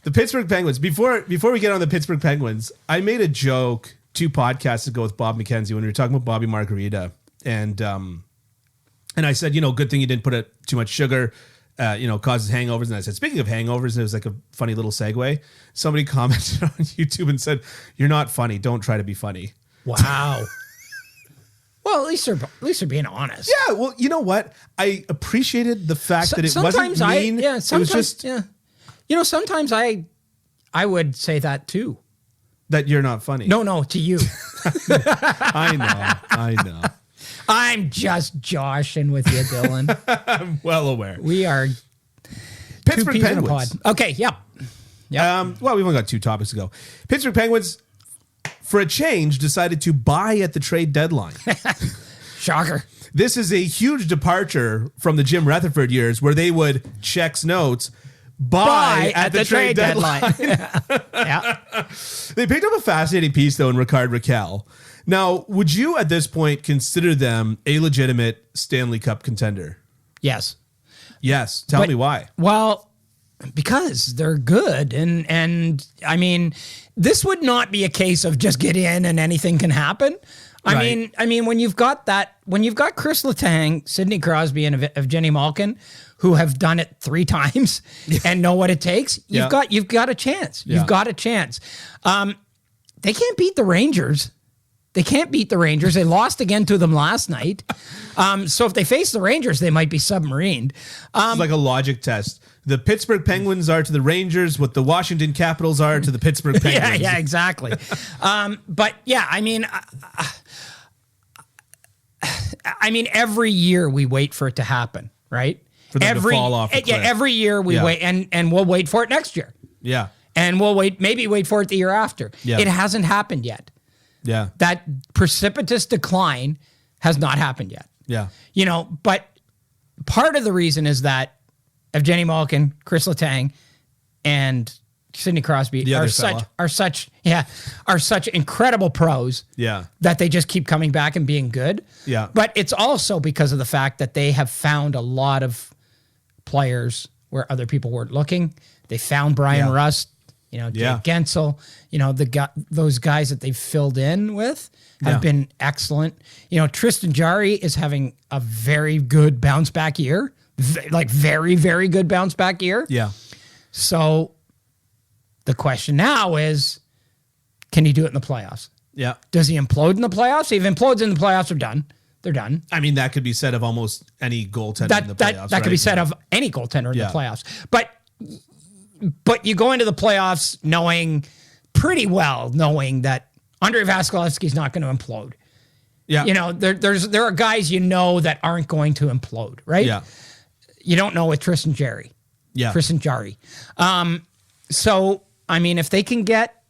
The Pittsburgh Penguins. Before we get on the Pittsburgh Penguins, I made a joke 2 podcasts ago with Bob McKenzie when we were talking about Bobby Margarita, and I said, good thing you didn't put too much sugar, causes hangovers. And I said, speaking of hangovers, and it was like a funny little segue. Somebody commented on YouTube and said, "You're not funny. Don't try to be funny." Wow. Well, at least they're being honest. Yeah. Well, you know what? I appreciated the fact that it wasn't mean. Sometimes, it was just, sometimes I would say that too. That you're not funny. No, to you. I know. I'm just joshing with you, Dylan. I'm well aware. We are Pittsburgh Penguins. Okay, yep. Well, we've only got 2 topics to go. Pittsburgh Penguins, for a change, decided to buy at the trade deadline. Shocker. This is a huge departure from the Jim Rutherford years where they would, checks notes, buy at the trade deadline. Yeah. They picked up a fascinating piece, though, in Rickard Rakell. Now, would you at this point consider them a legitimate Stanley Cup contender? Yes. Yes. Tell me why. Well, because they're good. And I mean, this would not be a case of just get in and anything can happen. I mean, when you've got Chris Letang, Sidney Crosby, and Evgeny Malkin, who have done it 3 times and know what it takes, you've got a chance. You've got a chance. They can't beat the Rangers. They lost again to them last night. So if they face the Rangers, they might be submarined. It's like a logic test. The Pittsburgh Penguins are to the Rangers what the Washington Capitals are to the Pittsburgh Penguins. Yeah, exactly. But yeah, I mean, every year we wait for it to happen, right? For them to fall off a cliff. Yeah, every year we wait, and we'll wait for it next year. Yeah. And we'll wait for it the year after. Yeah. It hasn't happened yet. Yeah. That precipitous decline has not happened yet. Yeah. But part of the reason is that Evgeny Malkin, Chris Letang, and Sidney Crosby are such incredible pros. Yeah. That they just keep coming back and being good. Yeah. But it's also because of the fact that they have found a lot of players where other people weren't looking. They found Brian Rust, Jake Gensel, those guys that they've filled in with have been excellent. Tristan Jarry is having a very good bounce back year, like very, very good bounce back year. Yeah. So the question now is, can he do it in the playoffs? Yeah. Does he implode in the playoffs? If he implodes in the playoffs, they're done. They're done. I mean, that could be said of almost any goaltender in the playoffs. That could be said of any goaltender in the playoffs. But you go into the playoffs knowing that Andrei Vasilevsky's not going to implode. Yeah. There are guys that aren't going to implode, right? Yeah. You don't know with Tristan Jarry. Yeah. Tristan Jarry. So, I mean, if they can get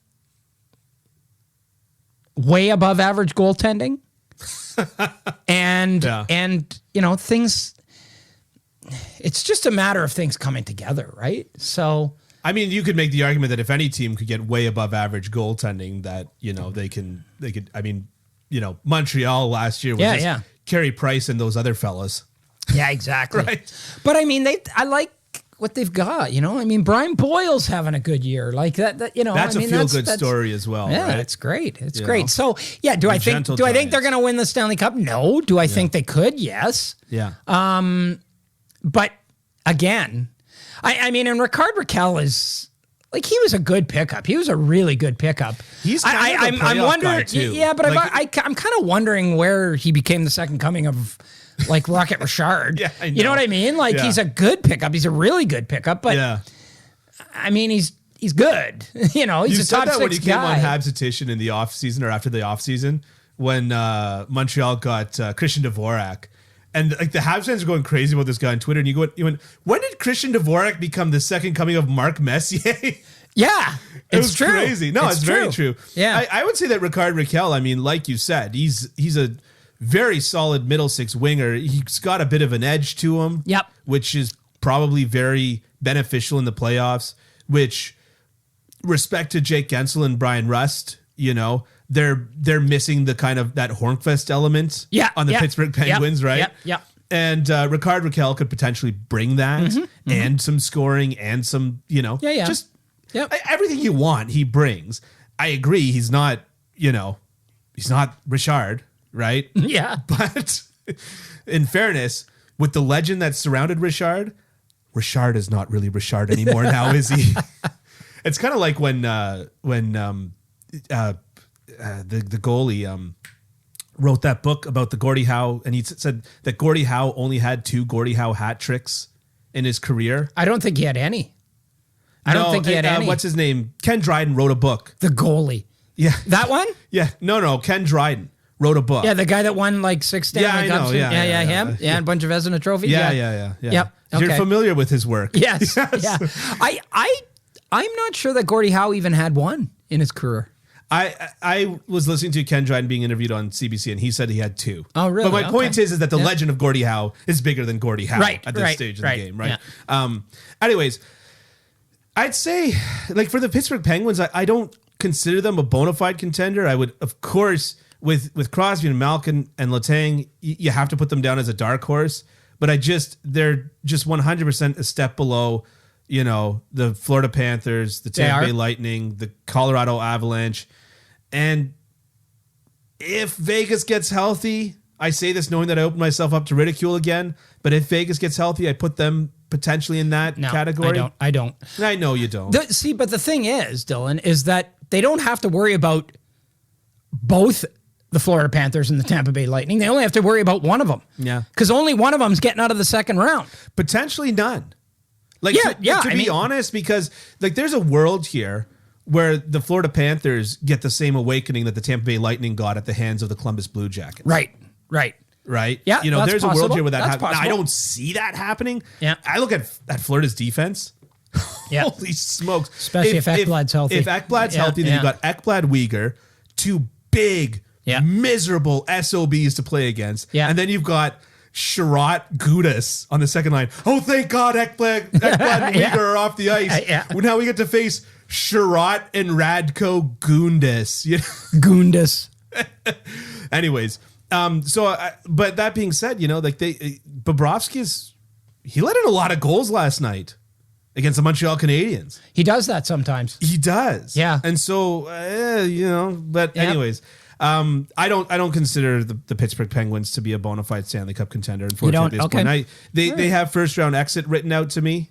way above average goaltending and things, it's just a matter of things coming together, right? So, I mean, you could make the argument that if any team could get way above average goaltending, that they could. I mean, Montreal last year was just Carey Price and those other fellas. Yeah, exactly. Right. But I mean, I like what they've got. I mean, Brian Boyle's having a good year, like that. That's a feel-good story as well. Yeah, right? It's great. It's great. So, yeah, do I think they're going to win the Stanley Cup? No. Do I think they could? Yes. Yeah. But again, I mean, and Rickard Rakell is like, he was a good pickup. He was a really good pickup. He's kind of a playoff guy too. Yeah, but I'm kind of wondering where he became the second coming of like Rocket Richard. Yeah, I know. You know what I mean? Like he's a good pickup. He's a really good pickup. But I mean, he's good. He's a top 6 guy. When he came on Habs petition in the offseason or after the offseason when Montreal got Christian Dvorak. And like the Habs fans are going crazy about this guy on Twitter. And you went, when did Christian Dvorak become the second coming of Mark Messier? Yeah, it's true. Crazy. No, it's very true. Yeah, I would say that Rickard Rakell, I mean, like you said, he's a very solid middle 6 winger. He's got a bit of an edge to him. Yep. Which is probably very beneficial in the playoffs, which respect to Jake Gensel and Brian Rust, they're missing the kind of that Hornqvist element on the Pittsburgh Penguins, right? Yep. And Rickard Rakell could potentially bring that and some scoring and some, just Yep. Everything you want, he brings. I agree. He's not, he's not Richard, right? Yeah. But in fairness, with the legend that surrounded Richard is not really Richard anymore now, is he? It's kind of like when the goalie wrote that book about the Gordie Howe, and he said that Gordie Howe only had 2 Gordie Howe hat tricks in his career. I don't think he had any. I don't think he had any. What's his name? Ken Dryden wrote a book. The goalie. Yeah. That one? Yeah. No. Ken Dryden wrote a book. Yeah, the guy that won like 6 Stanley Cups. Yeah, him. Yeah, a bunch of Vezina trophies. Yeah. Yep. Okay. You're familiar with his work. Yes. Yeah. I'm not sure that Gordie Howe even had one in his career. I was listening to Ken Dryden being interviewed on CBC, and he said he had 2. Oh, really? But my point is that the legend of Gordie Howe is bigger than Gordie Howe at this stage of the game, right? Yeah. Anyways, I'd say, like, for the Pittsburgh Penguins, I don't consider them a bona fide contender. I would, of course, with Crosby and Malkin and Letang, you have to put them down as a dark horse. But they're just 100% a step below, the Florida Panthers, the Tampa Bay Lightning, the Colorado Avalanche. And if Vegas gets healthy, I say this knowing that I opened myself up to ridicule again, but if Vegas gets healthy, I put them potentially in that category. I don't. I know you don't. But the thing is, Dylan, is that they don't have to worry about both the Florida Panthers and the Tampa Bay Lightning. They only have to worry about one of them. Yeah. Because only one of them is getting out of the second round. Potentially none. To be honest, because like there's a world here where the Florida Panthers get the same awakening that the Tampa Bay Lightning got at the hands of the Columbus Blue Jackets. Right. Yeah. There's possible. a world here where that That's happens. possible. I don't see that happening. Yeah. I look at Florida's defense. Yeah. Holy smokes. Especially if Ekblad's healthy. If Ekblad's healthy, then you've got Ekblad, Uyghur, 2 big, miserable SOBs to play against. Yeah. And then you've got Sherratt, Gudas on the second line. Oh, thank God Ekblad and Uyghur are off the ice. Well, now we get to face Sherratt and Radko Gundas. Gundas. Anyways, but that being said, Bobrovsky he let in a lot of goals last night against the Montreal Canadiens. He does that sometimes. He does. Yeah. And so, anyways, I don't consider the Pittsburgh Penguins to be a bona fide Stanley Cup contender. Unfortunately, at this point, they have first round exit written out to me.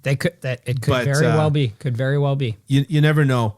It could very well be. Could very well be. You never know.